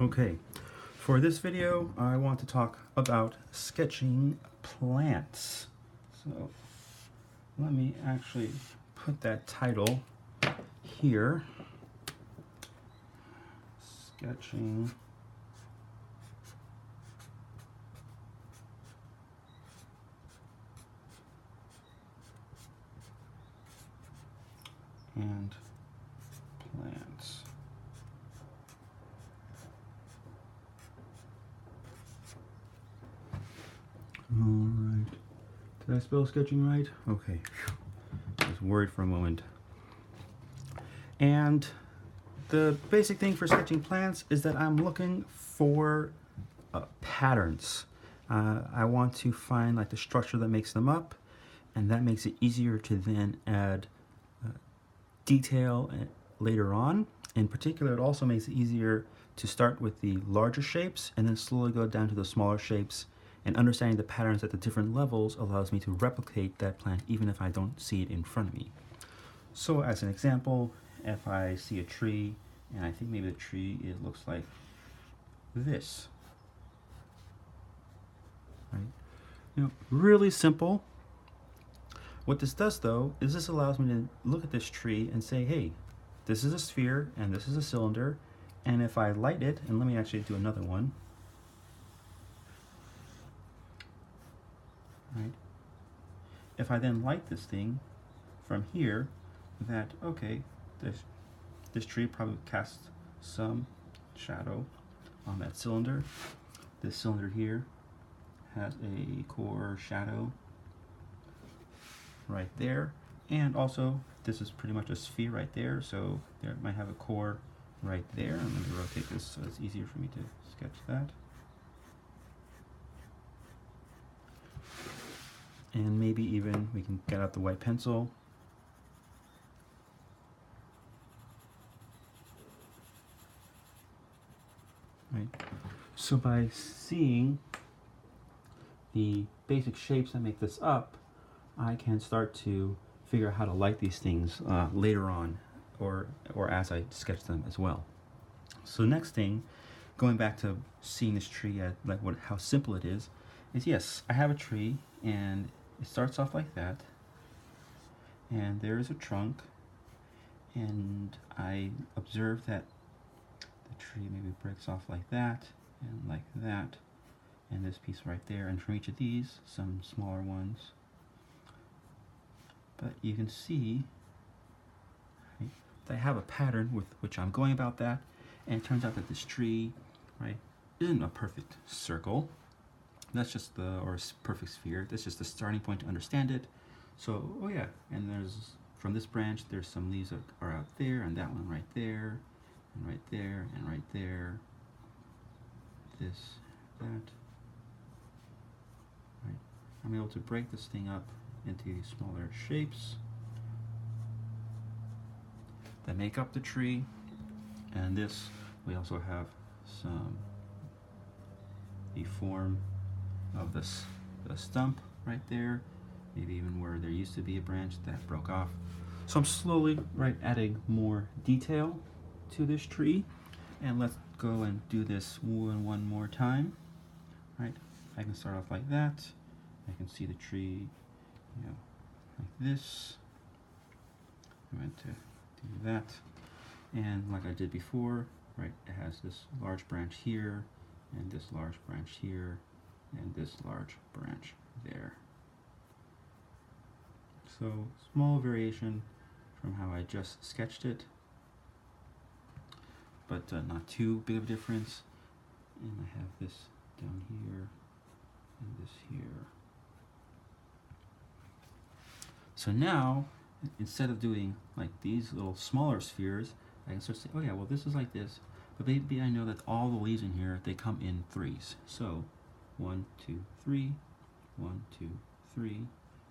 Okay, for this video I want to talk about sketching plants. So let me actually put that title here. Sketching and plants. Alright, did I spell sketching right? Okay, I was worried for a moment. And the basic thing for sketching plants is that I'm looking for patterns. I want to find like the structure that makes them up, and that makes it easier to then add detail later on. In particular, it also makes it easier to start with the larger shapes and then slowly go down to the smaller shapes, and understanding the patterns at the different levels allows me to replicate that plant even if I don't see it in front of me. So as an example, if I see a tree and I think maybe the tree, it looks like this, right? You know, really simple. What this does though is this allows me to look at this tree and say, hey, this is a sphere and this is a cylinder, and if I light it, and let me actually do another one, right? If I then light this thing from here, that okay, this tree probably casts some shadow on that cylinder. This cylinder here has a core shadow right there, and also this is pretty much a sphere right there, so there might have a core right there. I'm going to rotate this so it's easier for me to sketch that. And maybe even we can get out the white pencil. Right. So by seeing the basic shapes that make this up, I can start to figure out how to light these things later on, or as I sketch them as well. So the next thing, going back to seeing this tree at like how simple it is yes, I have a tree and it starts off like that, and there is a trunk, and I observe that the tree maybe breaks off like that, and this piece right there, and from each of these, some smaller ones. But you can see, right, that I have a pattern with which I'm going about that, and it turns out that this tree, right, isn't a perfect circle. That's just or perfect sphere. That's just the starting point to understand it. So, oh yeah, and there's, from this branch, there's some leaves that are out there, and that one right there, and right there, and right there. This, that. Right. I'm able to break this thing up into smaller shapes that make up the tree. And this, we also have the form of the stump right there, maybe even where there used to be a branch that broke off. So I'm slowly adding more detail to this tree, and let's go and do this one more time. Right, I can start off like that. I can see the tree, like this. I'm going to do that, and like I did before, right, it has this large branch here, and this large branch here, and this large branch there. So small variation from how I just sketched it, but not too big of a difference. And I have this down here and this here. So now, instead of doing like these little smaller spheres, I can start to say, oh yeah, well this is like this, but maybe I know that all the leaves in here, they come in threes. So 1, 2, 3, 1, 2, 3,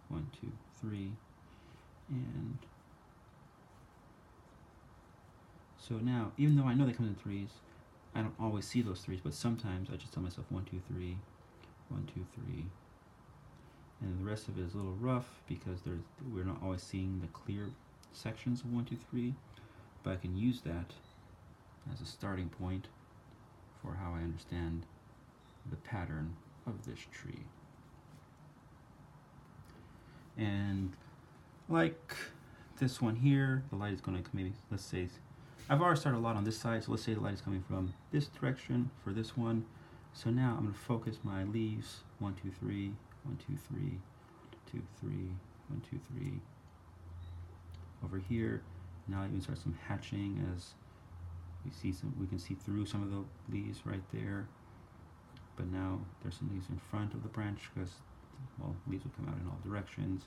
1, 2, 3, and so now, even though I know they come in threes, I don't always see those threes, but sometimes I just tell myself 1, 2, 3, 1, 2, 3, and the rest of it is a little rough because we're not always seeing the clear sections of 1, 2, 3, but I can use that as a starting point for for how I understand the pattern of this tree. And like this one here, the light is going to maybe, let's say, I've already started a lot on this side, so let's say the light is coming from this direction for this one. So now I'm going to focus my leaves, 1, 2, 3, 1, 2, 3, 1, 2, 3, 1, 2, 3, over here. Now I can start some hatching as we can see through some of the leaves right there. But now there's some leaves in front of the branch because, well, leaves will come out in all directions.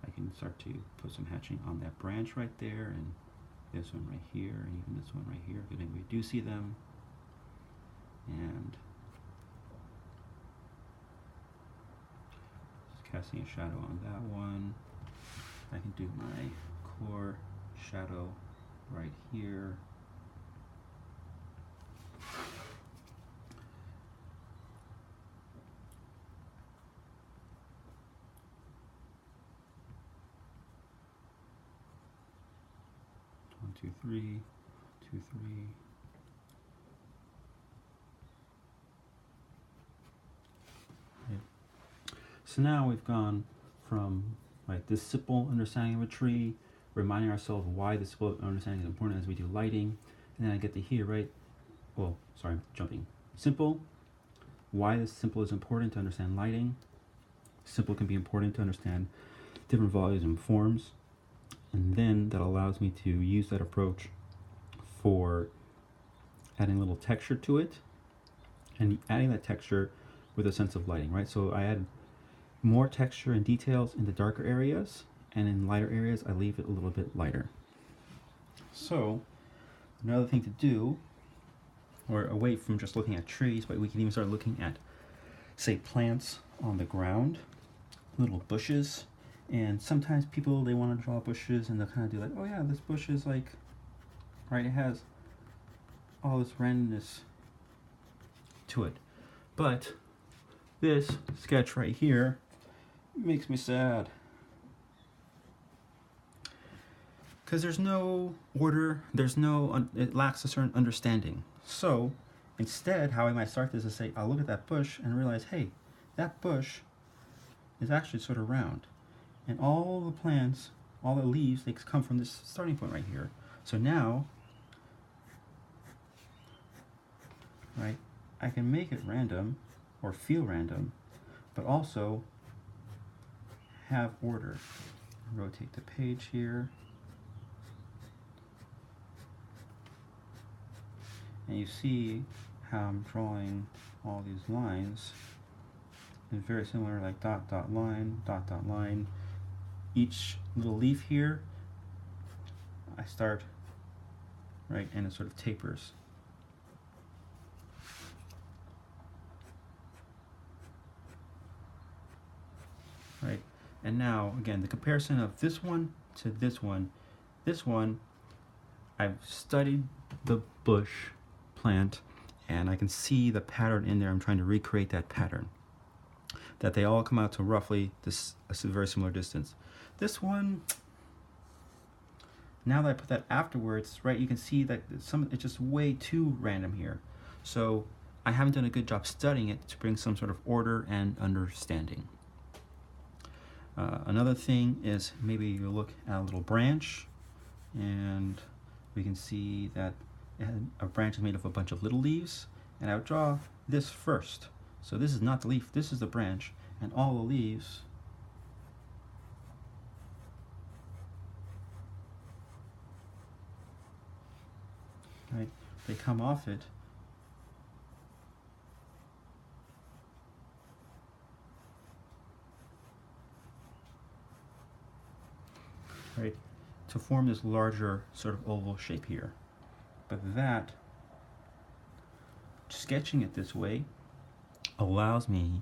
I can start to put some hatching on that branch right there, and this one right here, and even this one right here, because maybe we do see them. And just casting a shadow on that one. I can do my core shadow right here. One, two, three, 2, 3. Okay. So now we've gone from this simple understanding of a tree, reminding ourselves why this simple understanding is important as we do lighting, and then I get to here, right? Well, sorry, jumping. Simple, why this simple is important to understand lighting. Simple can be important to understand different volumes and forms, and then that allows me to use that approach for adding a little texture to it, and adding that texture with a sense of lighting, right? So I add more texture and details in the darker areas, and in lighter areas I leave it a little bit lighter. So another thing to do, or away from just looking at trees, but we can even start looking at, say, plants on the ground, little bushes. And sometimes people, they want to draw bushes and they'll kind of do like, oh yeah, this bush is like, right, it has all this randomness to it. But this sketch right here makes me sad, because there's no order, it lacks a certain understanding. So instead, how I might start this is say, I'll look at that bush and realize, hey, that bush is actually sort of round. And all the plants, all the leaves, they come from this starting point right here. So now, right, I can make it random, or feel random, but also have order. Rotate the page here. And you see how I'm drawing all these lines. And very similar, like dot, dot, line, dot, dot, line. Each little leaf here, I start, right, and it sort of tapers. Right, and now, again, the comparison of this one to this one, I've studied the bush plant, and I can see the pattern in there. I'm trying to recreate that pattern, that they all come out to roughly a very similar distance. This one, now that I put that afterwards, right, you can see that it's just way too random here. So I haven't done a good job studying it to bring some sort of order and understanding. Another thing is maybe you look at a little branch, and we can see that a branch is made of a bunch of little leaves, and I would draw this first. So this is not the leaf, this is the branch, and all the leaves right, they come off it. Right, to form this larger sort of oval shape here. But that, sketching it this way, allows me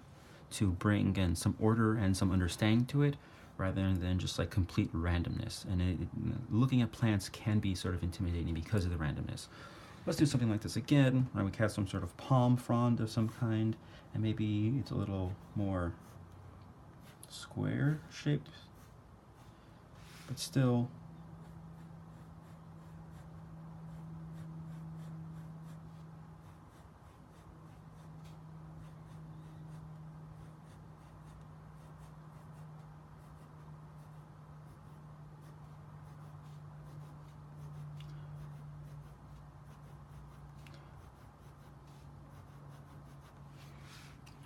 to bring in some order and some understanding to it, rather than just like complete randomness. And looking at plants can be sort of intimidating because of the randomness. Let's do something like this again, where we cast some sort of palm frond of some kind, and maybe it's a little more square shaped, but still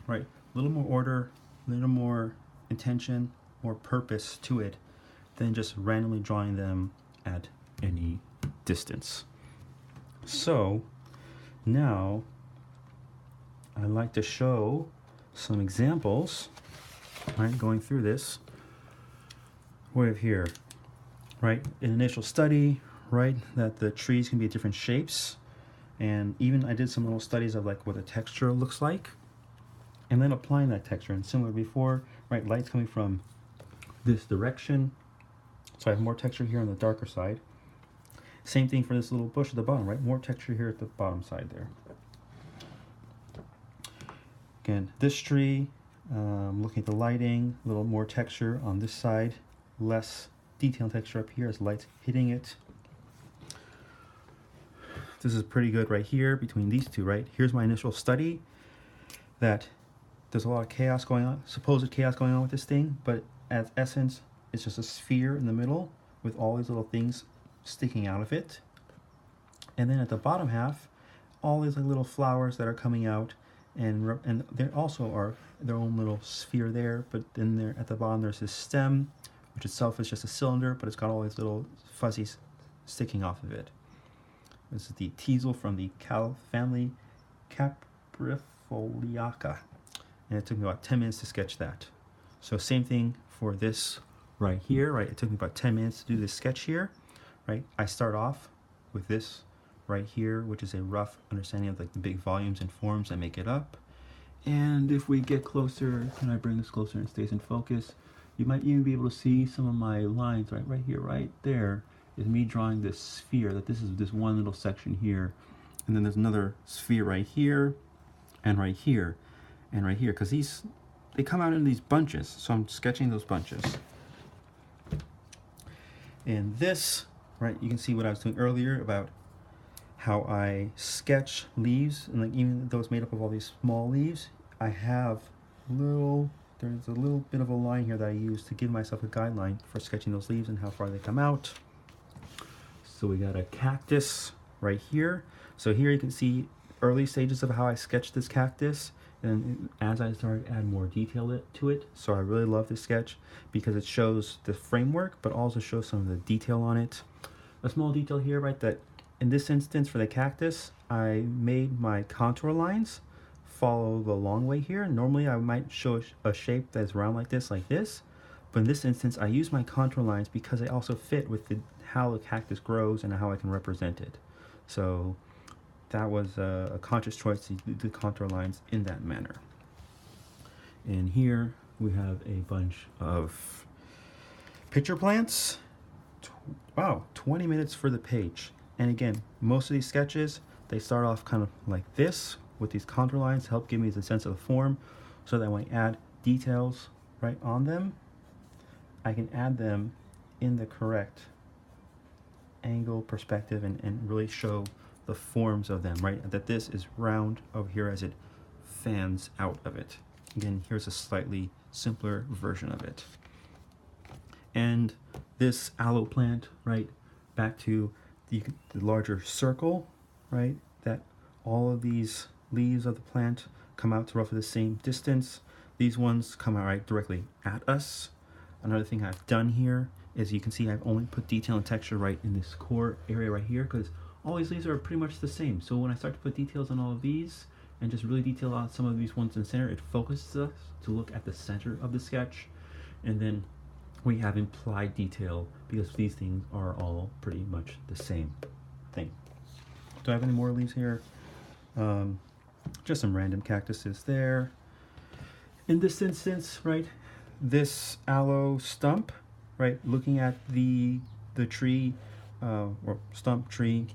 right? A little more order, a little more intention, more purpose to it than just randomly drawing them at any distance. So now I'd like to show some examples, right, going through this. We have here, right, an initial study, right, that the trees can be different shapes, and even I did some little studies of like what the texture looks like, and then applying that texture. And similar before, right, light's coming from this direction, so I have more texture here on the darker side. Same thing for this little bush at the bottom, right, more texture here at the bottom side there. Again, this tree, looking at the lighting, a little more texture on this side, less detail texture up here as light's hitting it. This is pretty good right here between these two, right? Here's my initial study that there's a lot of chaos going on, supposed chaos going on with this thing, but at essence, it's just a sphere in the middle with all these little things sticking out of it. And then at the bottom half, all these like little flowers that are coming out, and there also are their own little sphere there, but then there at the bottom there's this stem, which itself is just a cylinder, but it's got all these little fuzzies sticking off of it. This is the teasel from the family Caprifoliaca, and it took me about 10 minutes to sketch that. So same thing for this right here, right? It took me about 10 minutes to do this sketch here, right? I start off with this right here, which is a rough understanding of like the big volumes and forms that make it up. And if we get closer, can I bring this closer and stays in focus? You might even be able to see some of my lines right here, right there is me drawing this sphere, that this is this one little section here. And then there's another sphere right here, and right here, and right here, because they come out in these bunches. So I'm sketching those bunches. And this, right, you can see what I was doing earlier about how I sketch leaves, and like even though it's made up of all these small leaves, I have there's a little bit of a line here that I use to give myself a guideline for sketching those leaves and how far they come out. So we got a cactus right here. So here you can see early stages of how I sketched this cactus, and as I started to add more detail to it. So I really love this sketch because it shows the framework, but also shows some of the detail on it. A small detail here, right, that in this instance for the cactus, I made my contour lines follow the long way here. Normally I might show a shape that's round like this, but in this instance I use my contour lines because they also fit with how the cactus grows and how I can represent it. So that was a conscious choice to do the contour lines in that manner. And here we have a bunch of pitcher plants. Wow, 20 minutes for the page. And again, most of these sketches, they start off kind of like this with these contour lines to help give me the sense of the form, so that when I add details right on them, I can add them in the correct angle, perspective, and really show the forms of them, right? That this is round over here as it fans out of it. Again, here's a slightly simpler version of it. And this aloe plant, right, back to the larger circle, right, that all of these leaves of the plant come out to roughly the same distance. These ones come out right directly at us. Another thing I've done here is you can see I've only put detail and texture right in this core area right here, because all these leaves are pretty much the same. So when I start to put details on all of these and just really detail out some of these ones in the center, it focuses us to look at the center of the sketch. And then we have implied detail because these things are all pretty much the same thing. Do I have any more leaves here? Just some random cactuses there. In this instance, right, this aloe stump, right, looking at the tree or stump tree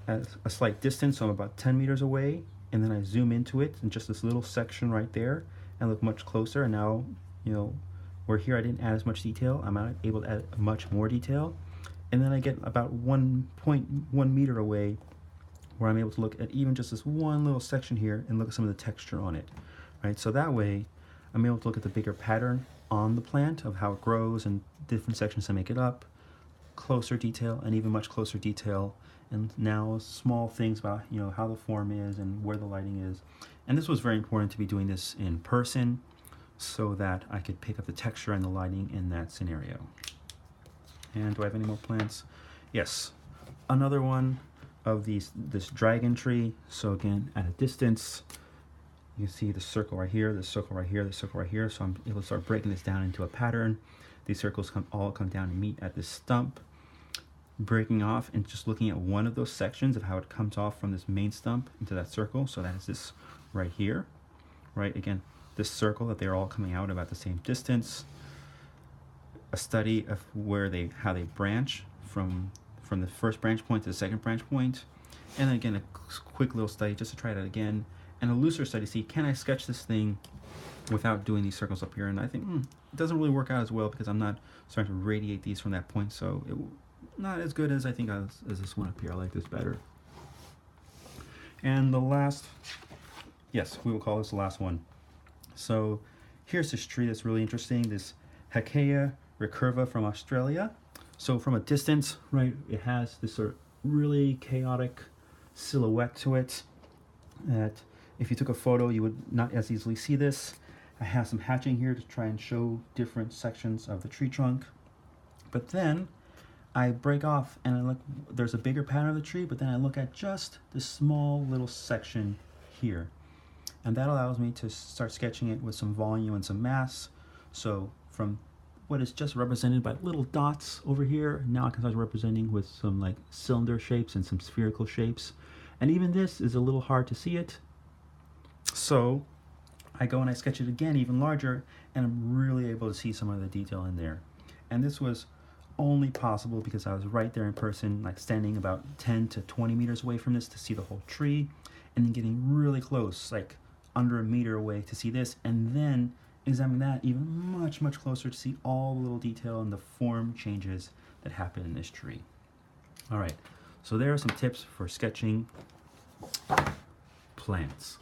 at a slight distance, so I'm about 10 meters away, and then I zoom into it in just this little section right there and look much closer. And now, you know, where here I didn't add as much detail, I'm able to add much more detail. And then I get about 1.1 meter away, where I'm able to look at even just this one little section here and look at some of the texture on it, right? So that way I'm able to look at the bigger pattern on the plant of how it grows and different sections that make it up, closer detail, and even much closer detail and now small things about, you know, how the form is and where the lighting is. And this was very important to be doing this in person so that I could pick up the texture and the lighting in that scenario. And do I have any more plants? Yes, another one of this dragon tree. So again, at a distance, you can see the circle right here, the circle right here, the circle right here. So I'm able to start breaking this down into a pattern. These circles all come down and meet at this stump, breaking off and just looking at one of those sections of how it comes off from this main stump into that circle. So that is this right here, right? Again, this circle that they're all coming out about the same distance. A study of how they branch from the first branch point to the second branch point. And then again, a quick little study just to try it out again. And a looser study, see, can I sketch this thing without doing these circles up here? And I think it doesn't really work out as well because I'm not starting to radiate these from that point. So not as good as I think as this one up here. I like this better. And the last, yes, we will call this the last one. So here's this tree that's really interesting, this Hekea recurva from Australia. So from a distance, right, it has this sort of really chaotic silhouette to it that if you took a photo, you would not as easily see this. I have some hatching here to try and show different sections of the tree trunk. But then I break off and I look, there's a bigger pattern of the tree, but then I look at just this small little section here. And that allows me to start sketching it with some volume and some mass. So from what is just represented by little dots over here, now I can start representing with some like cylinder shapes and some spherical shapes. And even this is a little hard to see it. So I go and I sketch it again even larger, and I'm really able to see some of the detail in there. And this was only possible because I was right there in person, like standing about 10 to 20 meters away from this to see the whole tree, and then getting really close, like under a meter away to see this, and then examine that even much, much closer to see all the little detail and the form changes that happen in this tree. All right, so there are some tips for sketching plants.